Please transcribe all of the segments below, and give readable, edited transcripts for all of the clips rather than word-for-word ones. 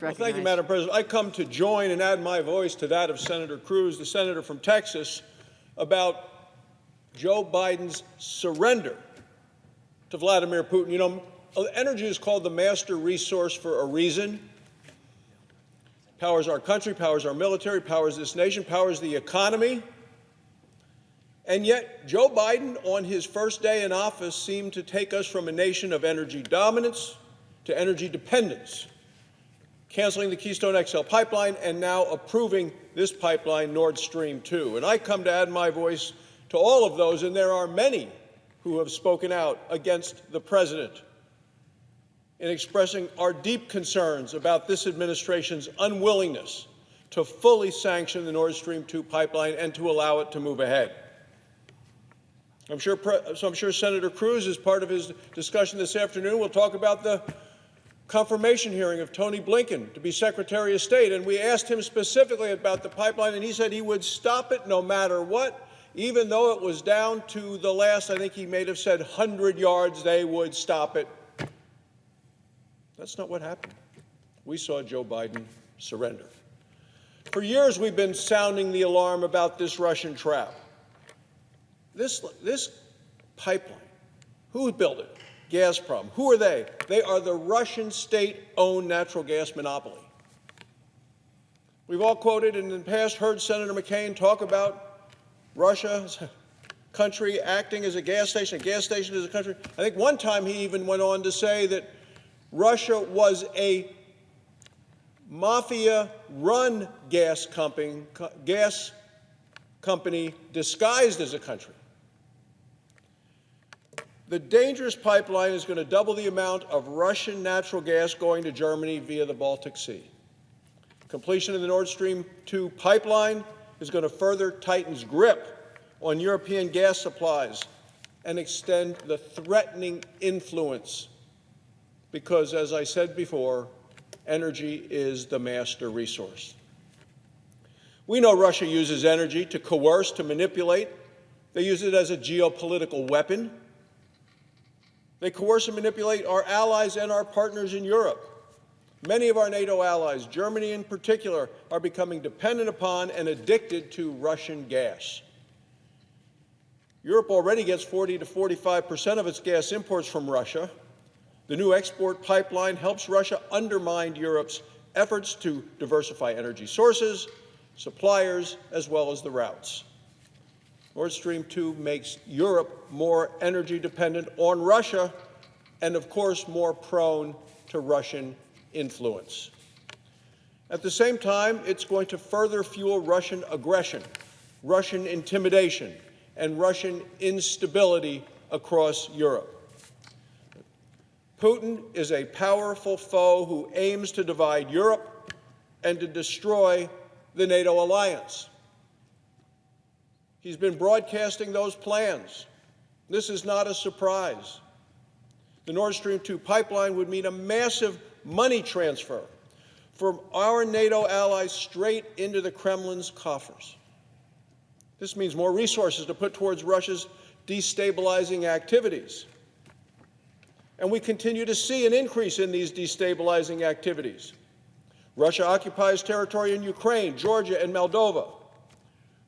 Well, thank you, Madam President. I come to join and add my voice to that of Senator Cruz, the senator from Texas, about Joe Biden's surrender to Vladimir Putin. You know, energy is called the master resource for a reason. Powers our country, powers our military, powers this nation, powers the economy. And yet, Joe Biden, on his first day in office, seemed to take us from a nation of energy dominance to energy dependence, canceling the Keystone XL pipeline and now approving this pipeline, Nord Stream 2. And I come to add my voice to all of those, and there are many who have spoken out against the president in expressing our deep concerns about this administration's unwillingness to fully sanction the Nord Stream 2 pipeline and to allow it to move ahead. I'm sure Senator Cruz, as part of his discussion this afternoon, will talk about the confirmation hearing of Tony Blinken to be Secretary of State. And we asked him specifically about the pipeline, and he said he would stop it no matter what, even though it was down to the last, I think he may have said 100 yards, they would stop it. That's not what happened. We saw Joe Biden surrender. For years, we've been sounding the alarm about this Russian trap. This pipeline, who built it? Gazprom. Who are they? They are the Russian state-owned natural gas monopoly. We've all quoted and in the past heard Senator McCain talk about Russia as a country acting as a gas station as a country. I think one time he even went on to say that Russia was a mafia-run gas company disguised as a country. The dangerous pipeline is going to double the amount of Russian natural gas going to Germany via the Baltic Sea. Completion of the Nord Stream 2 pipeline is going to further tighten's grip on European gas supplies and extend the threatening influence because, as I said before, energy is the master resource. We know Russia uses energy to coerce, to manipulate. They use it as a geopolitical weapon. They coerce and manipulate our allies and our partners in Europe. Many of our NATO allies, Germany in particular, are becoming dependent upon and addicted to Russian gas. Europe already gets 40 to 45% of its gas imports from Russia. The new export pipeline helps Russia undermine Europe's efforts to diversify energy sources, suppliers, as well as the routes. Nord Stream 2 makes Europe more energy dependent on Russia and, of course, more prone to Russian influence. At the same time, it's going to further fuel Russian aggression, Russian intimidation, and Russian instability across Europe. Putin is a powerful foe who aims to divide Europe and to destroy the NATO alliance. He's been broadcasting those plans. This is not a surprise. The Nord Stream 2 pipeline would mean a massive money transfer from our NATO allies straight into the Kremlin's coffers. This means more resources to put towards Russia's destabilizing activities. And we continue to see an increase in these destabilizing activities. Russia occupies territory in Ukraine, Georgia, and Moldova.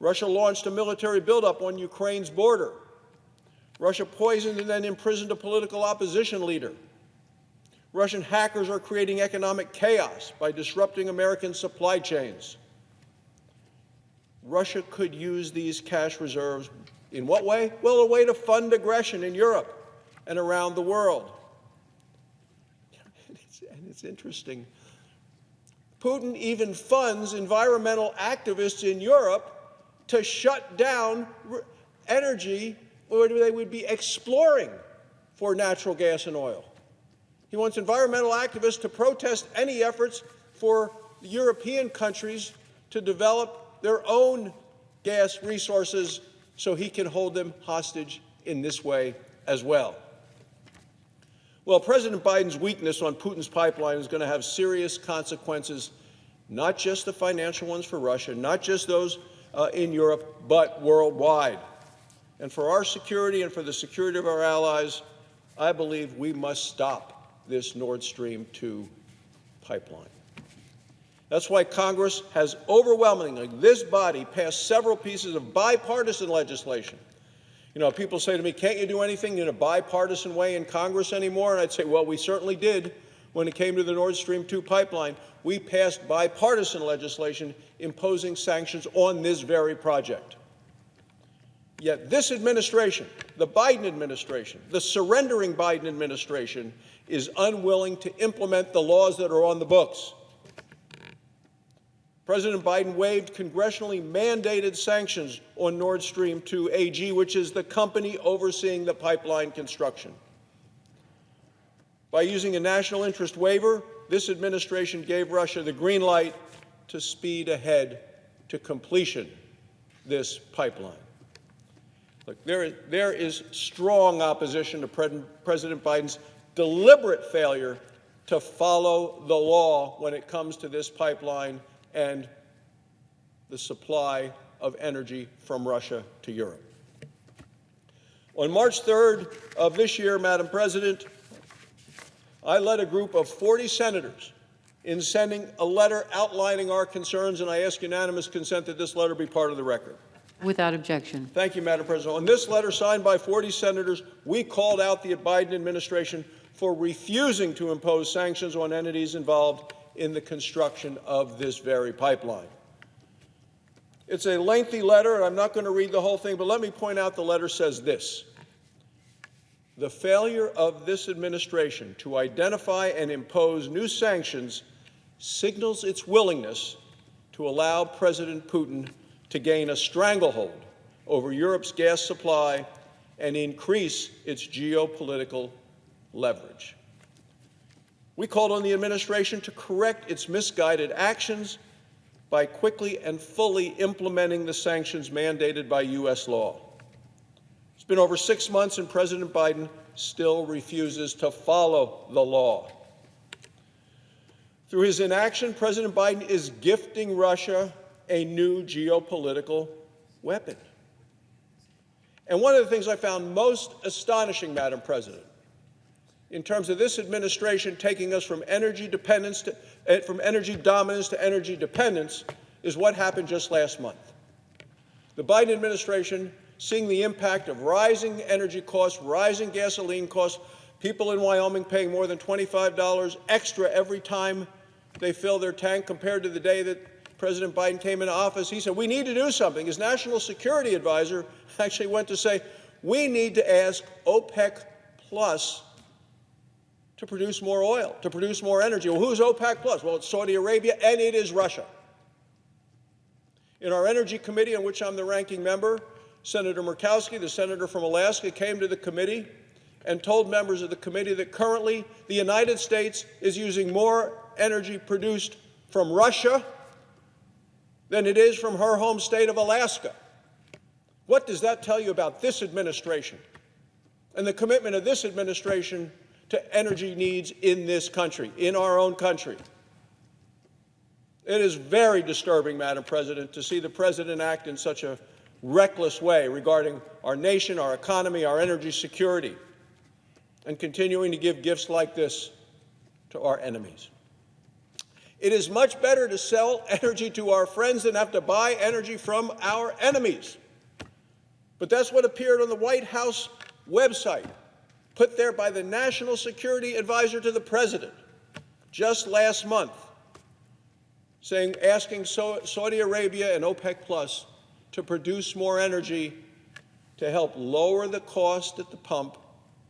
Russia launched a military buildup on Ukraine's border. Russia poisoned and then imprisoned a political opposition leader. Russian hackers are creating economic chaos by disrupting American supply chains. Russia could use these cash reserves in what way? Well, a way to fund aggression in Europe and around the world. And it's interesting. Putin even funds environmental activists in Europe to shut down energy where they would be exploring for natural gas and oil. He wants environmental activists to protest any efforts for the European countries to develop their own gas resources so he can hold them hostage in this way as well. Well, President Biden's weakness on Putin's pipeline is going to have serious consequences, not just the financial ones for Russia, not just those in Europe, but worldwide. And for our security and for the security of our allies, I believe we must stop this Nord Stream 2 pipeline. That's why Congress has overwhelmingly, this body, passed several pieces of bipartisan legislation. You know, people say to me, can't you do anything in a bipartisan way in Congress anymore? And I'd say, well, we certainly did when it came to the Nord Stream 2 pipeline. We passed bipartisan legislation imposing sanctions on this very project. Yet this administration, the Biden administration, the surrendering Biden administration, is unwilling to implement the laws that are on the books. President Biden waived congressionally mandated sanctions on Nord Stream 2 AG, which is the company overseeing the pipeline construction. By using a national interest waiver, this administration gave Russia the green light to speed ahead to completion this pipeline. Look, there is strong opposition to President Biden's deliberate failure to follow the law when it comes to this pipeline and the supply of energy from Russia to Europe. On March 3rd of this year, Madam President, I led a group of 40 senators in sending a letter outlining our concerns, and I ask unanimous consent that this letter be part of the record. Without objection. Thank you, Madam President. On this letter signed by 40 senators, we called out the Biden administration for refusing to impose sanctions on entities involved in the construction of this very pipeline. It's a lengthy letter, and I'm not going to read the whole thing, but let me point out the letter says this. The failure of this administration to identify and impose new sanctions signals its willingness to allow President Putin to gain a stranglehold over Europe's gas supply and increase its geopolitical leverage. We called on the administration to correct its misguided actions by quickly and fully implementing the sanctions mandated by U.S. law. It's been over 6 months, and President Biden still refuses to follow the law. Through his inaction, President Biden is gifting Russia a new geopolitical weapon. And one of the things I found most astonishing, Madam President, in terms of this administration taking us from energy dependence to, from energy dominance to energy dependence, is what happened just last month. The Biden administration, seeing the impact of rising energy costs, rising gasoline costs, people in Wyoming paying more than $25 extra every time they fill their tank compared to the day that President Biden came into office, he said, we need to do something. His national security advisor actually went to say, we need to ask OPEC Plus to produce more oil, to produce more energy. Well, who's OPEC Plus? Well, it's Saudi Arabia, and it is Russia. In our Energy Committee, on which I'm the ranking member, Senator Murkowski, the senator from Alaska, came to the committee and told members of the committee that currently the United States is using more energy produced from Russia than it is from her home state of Alaska. What does that tell you about this administration and the commitment of this administration to energy needs in this country, in our own country? It is very disturbing, Madam President, to see the President act in such a reckless way regarding our nation, our economy, our energy security, and continuing to give gifts like this to our enemies. It is much better to sell energy to our friends than have to buy energy from our enemies. But that's what appeared on the White House website, put there by the National Security Advisor to the President just last month, asking Saudi Arabia and OPEC Plus to produce more energy to help lower the cost at the pump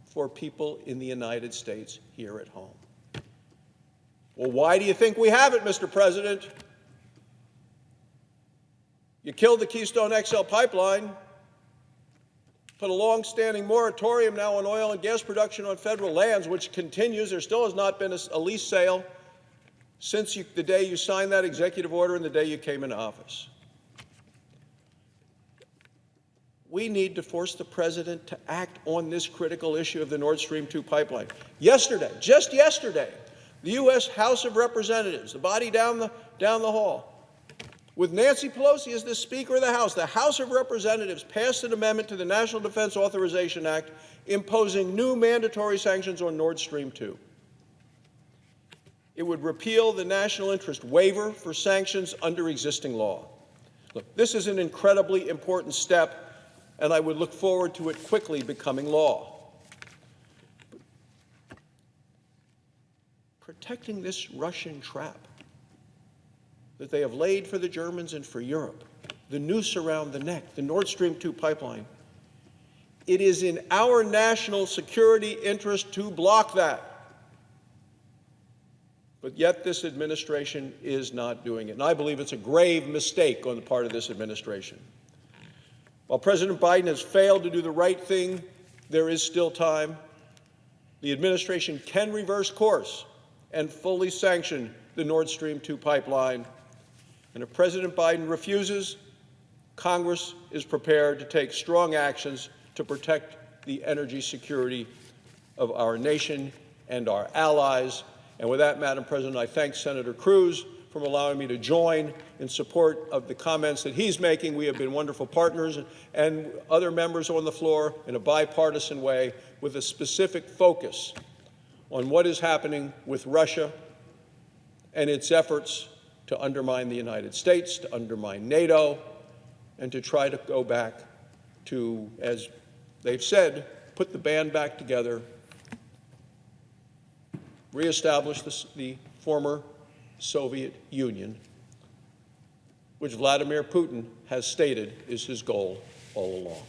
for people in the United States here at home. Well, why do you think we have it, Mr. President? You killed the Keystone XL pipeline, put a long-standing moratorium now on oil and gas production on federal lands, which continues. There still has not been a lease sale since the day you signed that executive order and the day you came into office. We need to force the President to act on this critical issue of the Nord Stream 2 pipeline. Yesterday, just yesterday, the U.S. House of Representatives, the body down the hall, with Nancy Pelosi as the Speaker of the House of Representatives passed an amendment to the National Defense Authorization Act imposing new mandatory sanctions on Nord Stream 2. It would repeal the national interest waiver for sanctions under existing law. Look, this is an incredibly important step, and I would look forward to it quickly becoming law. Protecting this Russian trap that they have laid for the Germans and for Europe, the noose around the neck, the Nord Stream 2 pipeline, it is in our national security interest to block that. But yet this administration is not doing it. And I believe it's a grave mistake on the part of this administration. While President Biden has failed to do the right thing, there is still time. The administration can reverse course and fully sanction the Nord Stream 2 pipeline. And if President Biden refuses, Congress is prepared to take strong actions to protect the energy security of our nation and our allies. And with that, Madam President, I thank Senator Cruz for allowing me to join in support of the comments that he's making. We have been wonderful partners, and other members on the floor, in a bipartisan way, with a specific focus on what is happening with Russia and its efforts to undermine the United States, to undermine NATO, and to try to go back to, as they've said, put the band back together, reestablish the former Soviet Union, which Vladimir Putin has stated is his goal all along.